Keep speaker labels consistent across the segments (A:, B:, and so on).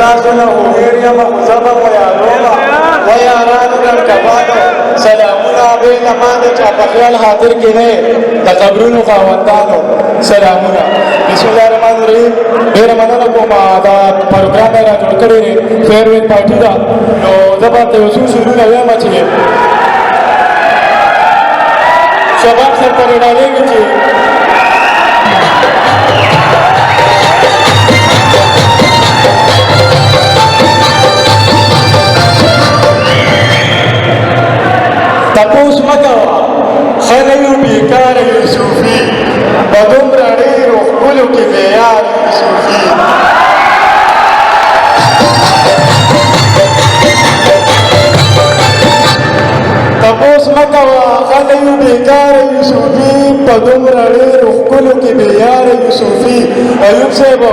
A: تاسو نه هوهیر یم خو زه به مو یادومه و یارانو ګڼکبانو سلامونه بې له ما د چا په خیال خاطر کې نه د قبرونو خاوندانو سلامونه بسم الله الرحمن الرحیم ډېره مننه کوم دا پروګرام یې را جوړ کړی دی فیرویل پارټي ده نو زه به ورته یو څو شعرونه وایم چې شباب سر پرې ډالېږي چې تپوس مه کوه ښه نه یو بېکاره یوسفي په دومره ډېرو ښکلو کې معیار یوسفي تپوس مه کوه ښه نه یو بېکاره یوسفي په دومره ډېرو ښکلو کې معیار یوسفي ایوب صاحب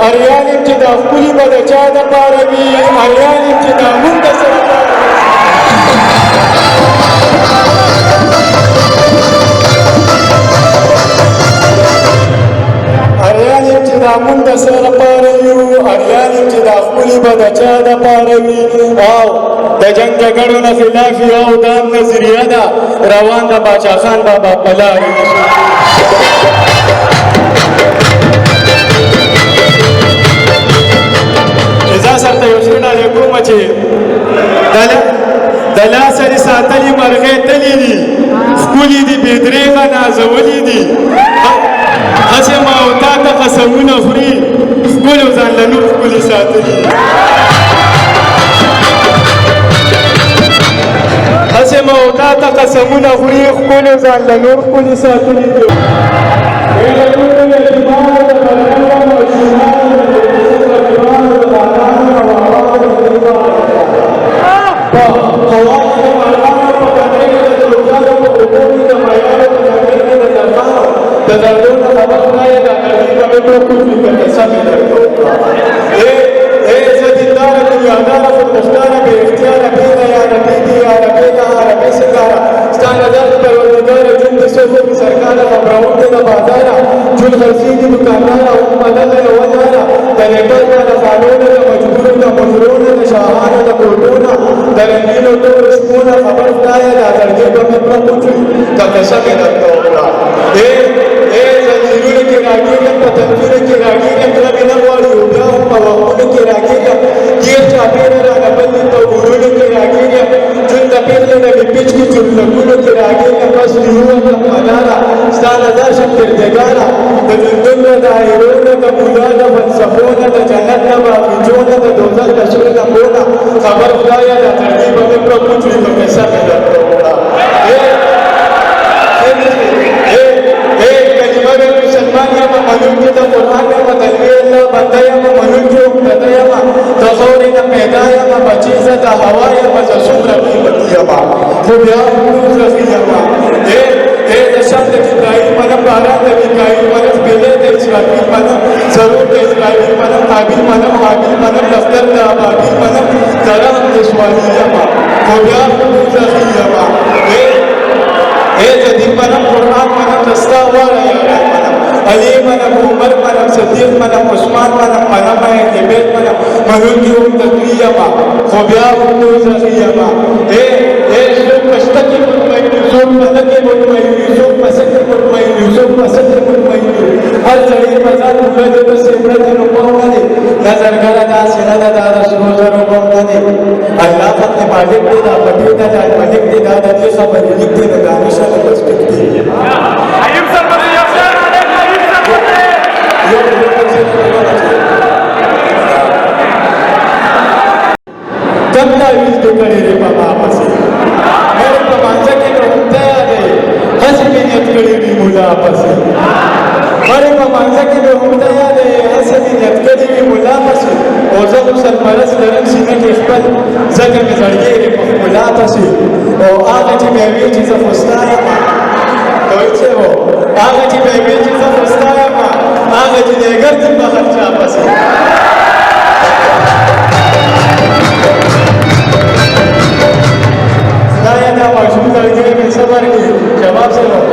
A: اریان یم چې دا ښکلي به د چا دپاره وي اریان یم چې دا مونږ د سره اریان یم چې دا مونږ د څه لپاره یو اریان یم چې دا ښکلي به د چا دپاره وي او د جنګ جګړو نه خلاف یو دا نظریه ده روان د باچا خان بابا په لارې زه سرته یو څه ډالې کومه چې د لاسه دې ساتلي مرغۍ تللي دي ښکلي دي بېدرېغه نازولي دي هسې ما او تا ته قسمونه خوري ښکلو ځان له نور ښکلي ساتلي هسې ما او تا ته قسمونه خوري ښکلو ځان له نور ښکلي ساتلي دي د دردونو خبر خدای دا نړۍ به مې کړو کوچ وي که سمې درته زه دینداره دنیاداره خودمختاره بې اختیاره بېله یا ربېږي یا ربېږه عربۍ سنګاره ستا نظر پروردګاره جون د څوکو کې سرکاره خبرونکې د بازاره جون خرڅېږي دوکانداره هم بدله یوه د لیټر نه د خانونه د مجبورو د مجرونه د شاهانو د کوټونه د رنګینو تور شپونه خبر خدایه دا زړګي به مې کړه کوچ وي که قسمې درته وکړه زنځیرونو کې راګېږم په تنځونو کې راګېږم کله مې نه غواړي او بیا هم په وختونو کې راګېږم ګیر چاپېره رانه بل دي په غرونو کې راګېږم جون د پېغلې نه مې پیچ کې چورلکونو کې راګېږم بس لیوه مداره ستا نظر شم پردګاره د ژوندون نه د ایرونه د مولا د فلسفونه د جنت نه باغچونه د دوزخ د شور نه بونه خبر خدایه دا تړلي به مې کړه کوچ وي که قصه مې درته وکړه کلمه د مسلمان یم منونکی د قرآن یم تلوی الله بنده یم منونکی عقدته یم د خاورې نه پیدا یم بچی زه د هوا یم زه څومره قیمتي یم خو بیا هم زخي یم د شب د جبرایل منم باران د میکایل منم بېلې د اسرافیل منم ضرور د اسرائیل منم قابل منم حابیل منم دفتر د ابابیل منم کرم د سوالي یم خو بیا هم زخي یم د دین منم قرآن منم دستا واړه یاران منم علي منم عمر منم صدیق منم عثمان منم اهل بیت منم منونکي هم تقوی یما خو بیا هم زخي یما څوک په شته کې مطمئن وي څوک په نه کې مطمئن وي څوک په څه کې مطمئن وي څوک په څه کې مطمئن وي هر سړی په ځان پوره دی بس یې پړه دی نو پوه نه دی نظرګره داسې نه ده دا د سرو زرو پوه نه دی الله فتح مالک دی دا پټي ده دا مالک دی دا د دې خبرې لیک دی د دانشه د پرسپیکټیو ایوب صاحب یو شعر ایوب کم تعویز دې کړی دی په ما پسې مړ په مانځه کې مې همدا دی هسې مې نیت کړی وي ملا پسې مړ په مانځه کې مې همدا دی هسې مې نیت کړی وي ملا پسې او زه خو سرپرست لرم سینه کې خپل ځکه مې زړګی دی په ښکلا پسې او هغه چې مې وي چې زه خو ستا یم کوي چې و هغه چې مې وي چې زه خو ستا یم هغه چې دی ګرځم په هر چا پسې خدایه دا ماشوم زړګی مې صبر کړي شباب صاحب